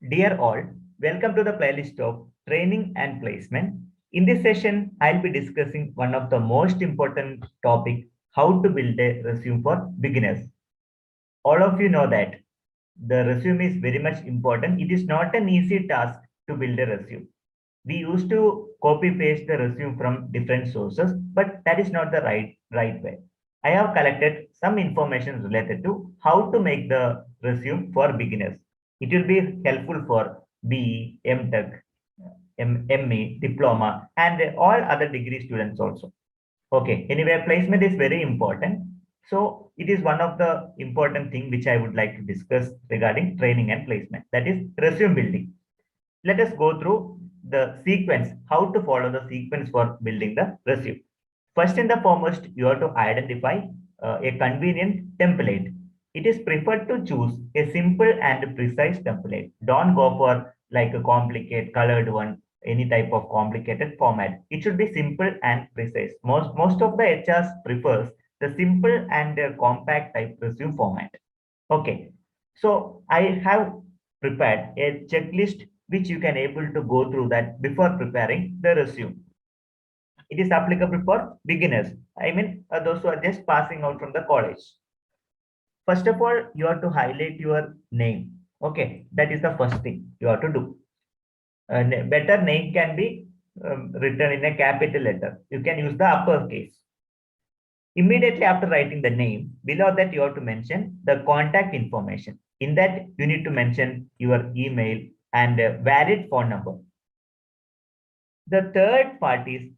Dear all, welcome to the playlist of training and placement. In this session, I'll be discussing one of the most important topic, how to build a resume for beginners. All of you know that the resume is very much important. It is not an easy task to build a resume. We used to copy paste the resume from different sources, but that is not the right way. I have collected some information related to how to make the resume for beginners. It will be helpful for BE, MTech, ME, diploma, and all other degree students also. Okay, anyway, placement is very important. So it is one of the important thing which I would like to discuss regarding training and placement. That is resume building. Let us go through the sequence, how to follow the sequence for building the resume. First and the foremost, you have to identify a convenient template. It is preferred to choose a simple and precise template. Don't go for like a complicated colored one, any type of complicated format. It should be simple and precise. Most of the HRs prefers the simple and compact type resume format. Okay, so I have prepared a checklist which you can able to go through that before preparing the resume. It is applicable for beginners. I mean, those who are just passing out from the college. First of all, you have to highlight your name. Okay, that is the first thing you have to do. Better name can be written in a capital letter. You can use the uppercase. Immediately after writing the name, below that you have to mention the contact information. In that, you need to mention your email and valid phone number. The third part is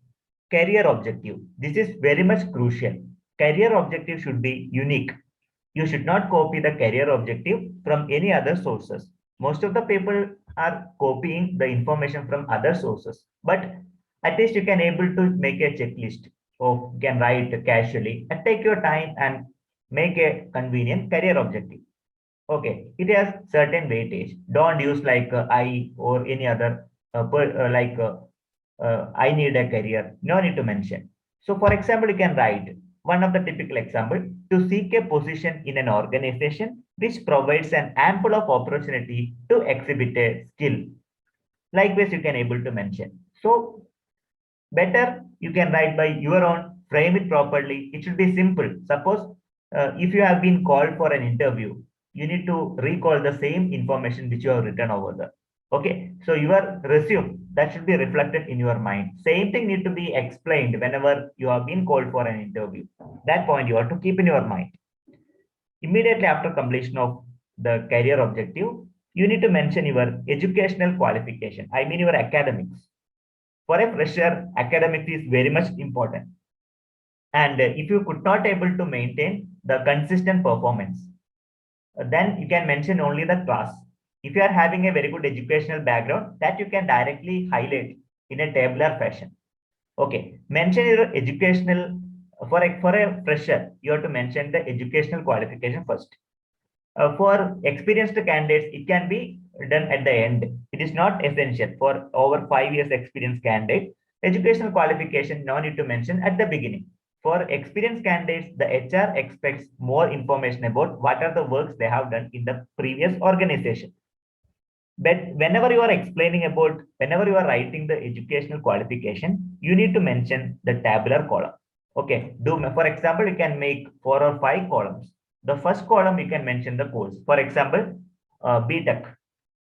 career objective. This is very much crucial. Career objective should be unique. You should not copy the career objective from any other sources. Most of the people are copying the information from other sources, but at least you can able to make a checklist or can write casually and take your time and make a convenient career objective. Okay, it has certain weightage. Don't use like I or any other I need a career. No need to mention. So, for example, you can write one of the typical example to seek a position in an organization which provides an ample of opportunity to exhibit a skill. Likewise, you can able to mention. So, better you can write by your own, frame it properly. It should be simple. Suppose if you have been called for an interview, you need to recall the same information which you have written over there. Okay, so your resume that should be reflected in your mind. Same thing need to be explained whenever you have been called for an interview. That point you have to keep in your mind. Immediately after completion of the career objective, you need to mention your educational qualification. I mean your academics. For a fresher, academics is very much important. And if you could not able to maintain the consistent performance, then you can mention only the class. If you are having a very good educational background, that you can directly highlight in a tabular fashion. Okay, mention your educational, for a fresher, you have to mention the educational qualification first. For experienced candidates, it can be done at the end. It is not essential for over 5 years experience candidate. Educational qualification no need to mention at the beginning. For experienced candidates, the HR expects more information about what are the works they have done in the previous organization. But whenever you are explaining about, whenever you are writing the educational qualification, you need to mention the tabular column. Okay, for example, you can make 4 or 5 columns. The first column you can mention the course. For example, BTech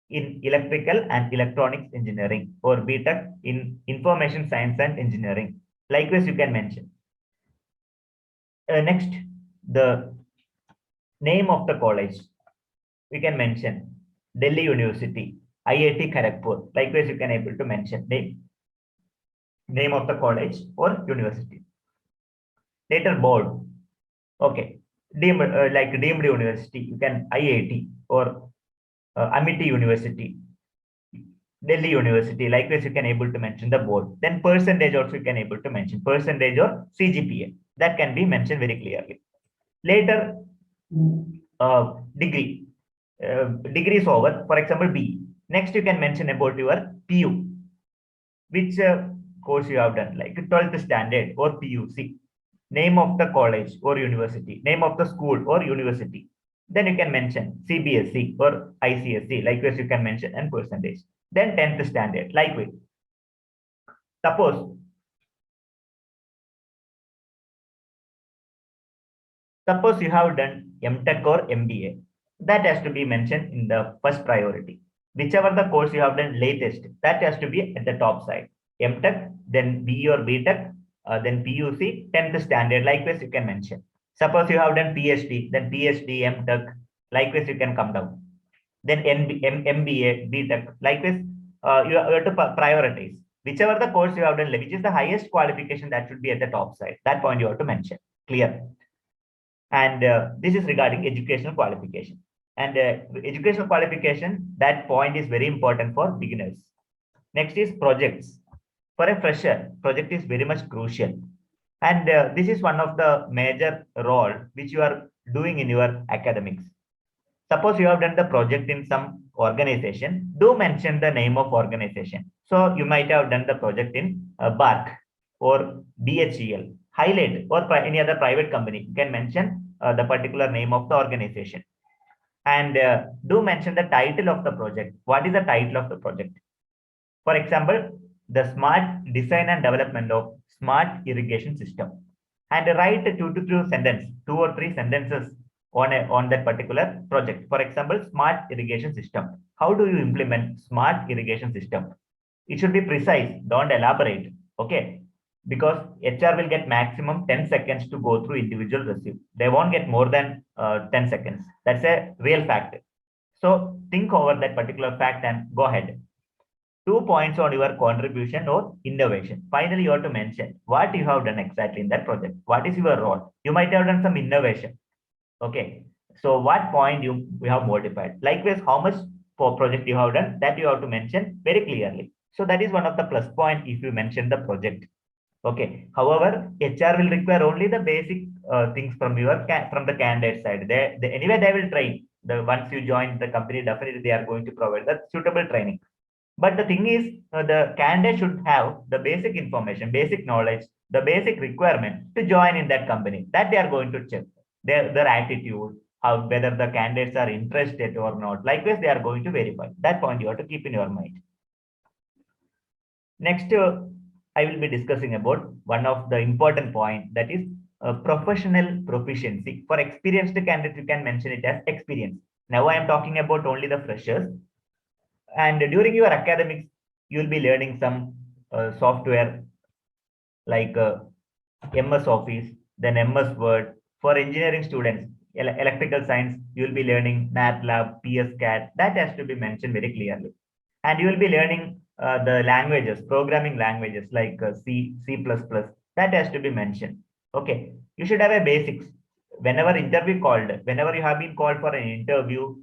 in electrical and electronics engineering or BTech in information science and engineering. Likewise, you can mention. Next, the name of the college. We can mention Delhi University, IIT Kharagpur. Likewise, you can able to mention name of the college or university. Later, board. Okay, deemed like deemed university. You can IIT or Amity University, Delhi University. Likewise, you can able to mention the board. Then percentage also you can able to mention percentage or CGPA. That can be mentioned very clearly. Later, degree. Degree is over. For example, B. Next, you can mention about your PU, which course you have done, like 12th standard or PUC. Name of the college or university. Name of the school or university. Then you can mention CBSE or ICSE. Likewise, you can mention and percentage. Then 10th standard. Likewise, suppose suppose you have done MTech or MBA. That has to be mentioned in the first priority. Whichever the course you have done latest, that has to be at the top side. MTech, then BE or BTech, then PUC, 10th standard. Likewise, you can mention. Suppose you have done PhD, then PhD, MTech. Likewise, you can come down. Then MBA, BTech. Likewise, you have to prioritize. Whichever the course you have done, which is the highest qualification, that should be at the top side. That point you have to mention. Clear? And this is regarding educational qualification. And educational qualification, that point is very important for beginners. Next is projects. For a fresher, project is very much crucial. And this is one of the major role which you are doing in your academics. Suppose you have done the project in some organization, do mention the name of organization. So you might have done the project in BARC or BHEL, highlight, or any other private company. You can mention the particular name of the organization. And do mention the title of the project. What is the title of the project? For example, the smart design and development of smart irrigation system. And write two or three sentences on that particular project. For example, smart irrigation system. How do you implement smart irrigation system? It should be precise. Don't elaborate. Okay. Because HR will get maximum 10 seconds to go through individual resume. They won't get more than 10 seconds. That's a real fact. So think over that particular fact and go ahead. 2 points on your contribution or innovation. Finally, you have to mention what you have done exactly in that project. What is your role? You might have done some innovation. Okay. So what point you have modified? Likewise, how much for project you have done, that you have to mention very clearly. So that is one of the plus point if you mention the project. Okay. However, HR will require only the basic things from the candidate side. Anyway they will train. Once you join the company, definitely they are going to provide the suitable training. But the thing is, the candidate should have the basic information, basic knowledge, the basic requirement to join in that company. That they are going to check their attitude, whether the candidates are interested or not. Likewise, they are going to verify. That point you have to keep in your mind. Next, I will be discussing about one of the important point, that is professional proficiency. For experienced candidates, you can mention it as experience. Now I am talking about only the freshers. And during your academics, you will be learning some software like MS Office, then MS Word. For engineering students, electrical science, you will be learning MATLAB, PSCAD. That has to be mentioned very clearly. And you will be learning the languages, programming languages like C, C++. That has to be mentioned. Okay, you should have a basics. Whenever you have been called for an interview,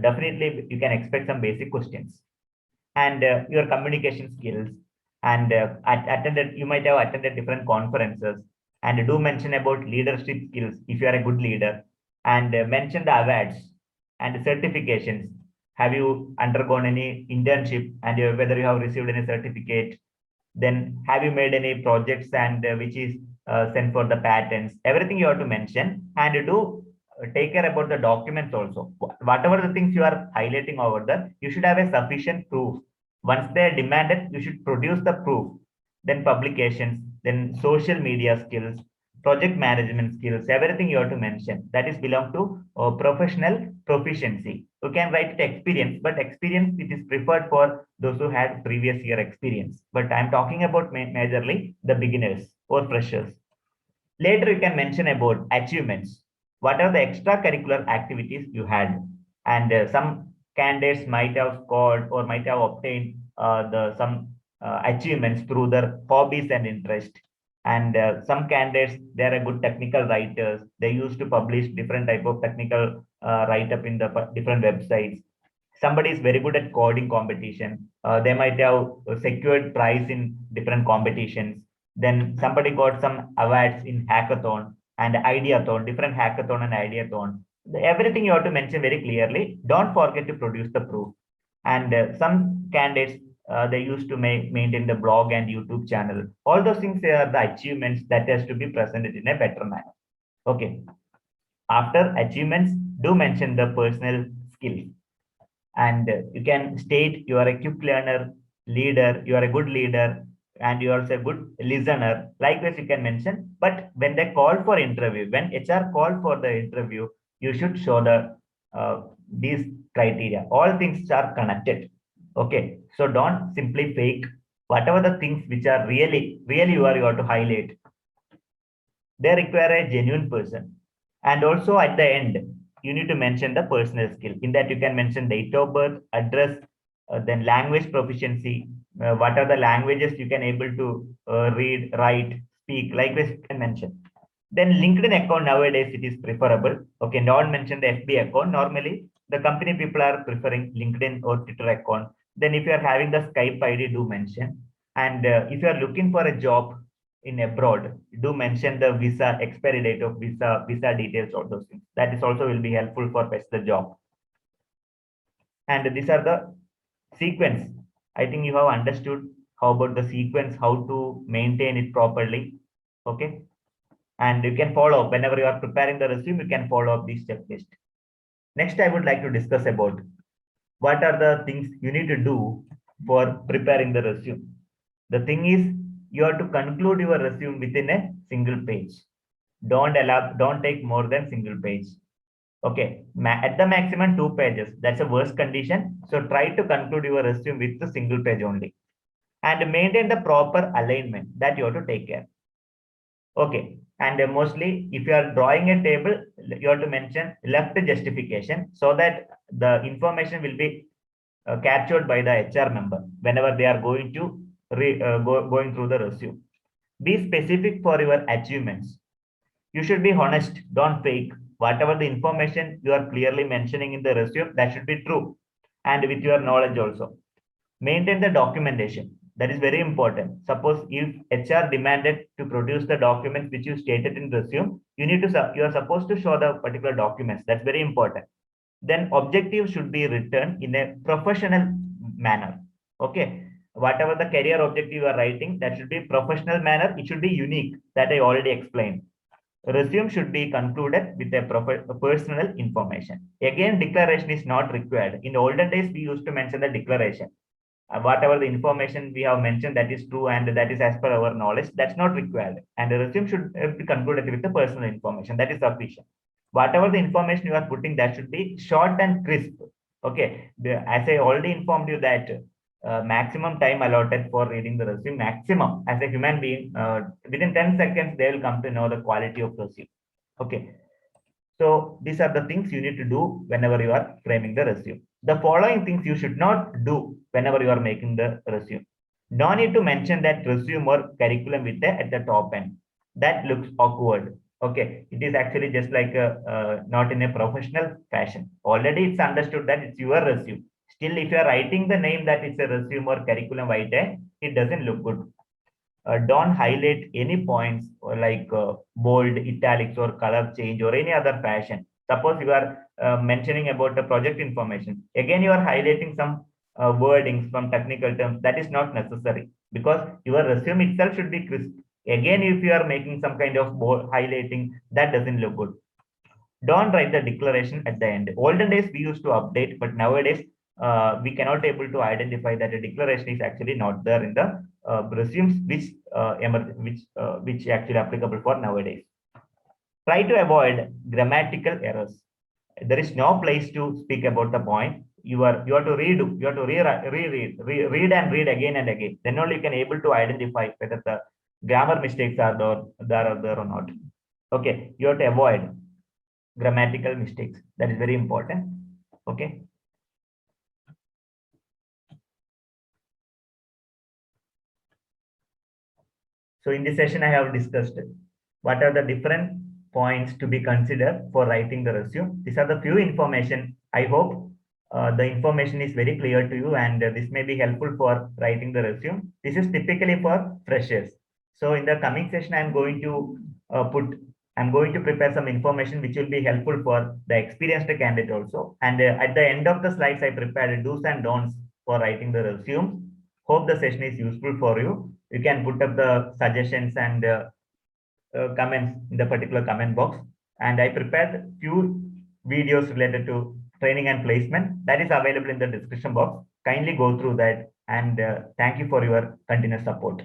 definitely you can expect some basic questions. And your communication skills, and you might have attended different conferences, and do mention about leadership skills if you are a good leader, and mention the awards and certifications. Have you undergone any internship, and whether you have received any certificate? Then have you made any projects, and which is sent for the patents? Everything you have to mention, and do take care about the documents also. Whatever the things you are highlighting over there, you should have a sufficient proof. Once they are demanded, you should produce the proof. Then publications, then social media skills, project management skills, everything you have to mention. That is belong to professional proficiency. You can write it experience, but experience, it is preferred for those who had previous year experience. But I'm talking about majorly the beginners or freshers. Later, you can mention about achievements. What are the extracurricular activities you had? And some candidates might have scored or might have obtained some achievements through their hobbies and interest. And some candidates, they are a good technical writers. They used to publish different type of technical write-up in the different websites. Somebody is very good at coding competition. They might have secured prize in different competitions. Then somebody got some awards in hackathon and ideathon, different hackathon and ideathon. Everything you have to mention very clearly. Don't forget to produce the proof. And some candidates, they used to maintain the blog and YouTube channel. All those things are the achievements that has to be presented in a better manner. Okay. After achievements, do mention the personal skills. And you can state you are a quick learner, leader, you are a good leader, and you are also a good listener. Likewise, you can mention. But when they call for interview, when HR call for the interview, you should show these criteria. All things are connected. Okay, so don't simply fake whatever the things which are really you have to highlight. They require a genuine person. And also at the end, you need to mention the personal skill. In that, you can mention date of birth, address, then language proficiency. What are the languages you can able to read, write, speak? Likewise, you can mention. Then LinkedIn account nowadays it is preferable. Okay, don't mention the FB account. Normally, the company people are preferring LinkedIn or Twitter account. Then if you are having the Skype ID, do mention. And if you are looking for a job in abroad, do mention the visa expiry date of visa details, all those things. That is also will be helpful for fetch the job. And these are the sequence. I think you have understood how about the sequence, how to maintain it properly. Okay. And you can follow whenever you are preparing the resume, you can follow up this checklist. Next, I would like to discuss about what are the things you need to do for preparing the resume. The thing is, you have to conclude your resume within a single page. Don't take more than single page. Okay, at the maximum 2 pages. That's a worst condition. So try to conclude your resume with the single page only. And maintain the proper alignment that you have to take care. Okay, and mostly if you are drawing a table, you have to mention left justification so that the information will be captured by the HR member whenever they are going to going through the resume. Be specific for your achievements. You should be honest, don't fake. Whatever the information you are clearly mentioning in the resume, that should be true. And with your knowledge also. Maintain the documentation. That is very important. Suppose if HR demanded to produce the documents which you stated in resume, you are supposed to show the particular documents. That's very important. Then objective should be written in a professional manner. Okay. Whatever the career objective you are writing, that should be professional manner. It should be unique. That I already explained. Resume should be concluded with a personal information. Again, declaration is not required. In the olden days, we used to mention the declaration. Whatever the information we have mentioned, that is true and that is as per our knowledge, that's not required. And the resume should be concluded with the personal information. That is sufficient. Whatever the information you are putting, that should be short and crisp. Okay. As I already informed you that maximum time allotted for reading the resume, maximum as a human being, within 10 seconds, they will come to know the quality of resume. Okay. So these are the things you need to do whenever you are framing the resume. The following things you should not do whenever you are making the resume. No need to mention that resume or curriculum with at the top end. That looks awkward. Okay, it is actually just like not in a professional fashion. Already it's understood that it's your resume. Still, if you are writing the name that it's a resume or curriculum vitae, it doesn't look good. Don't highlight any points or like bold, italics, or color change or any other fashion. Suppose you are mentioning about the project information. Again, you are highlighting some wordings from technical terms. That is not necessary because your resume itself should be crisp. Again, if you are making some kind of bold highlighting, that doesn't look good. Don't write the declaration at the end. Olden days we used to update, but nowadays we cannot able to identify that a declaration is actually not there in the resumes which actually applicable for nowadays. Try to avoid grammatical errors. There is no place to speak about the point. You have to redo, you have to read and read again and again. Then only you can able to identify whether the grammar mistakes are there or not. Okay, you have to avoid grammatical mistakes. That is very important. Okay. So in this session, I have discussed what are the different points to be considered for writing the resume. These are the few information. I hope the information is very clear to you and this may be helpful for writing the resume. This is typically for freshers. So in the coming session, I'm going to prepare some information which will be helpful for the experienced candidate also. And at the end of the slides, I prepared do's and don'ts for writing the resume. Hope the session is useful for you. You can put up the suggestions and comments in the particular comment box. And I prepared few videos related to training and placement that is available in the description box. Kindly go through that, and thank you for your continuous support.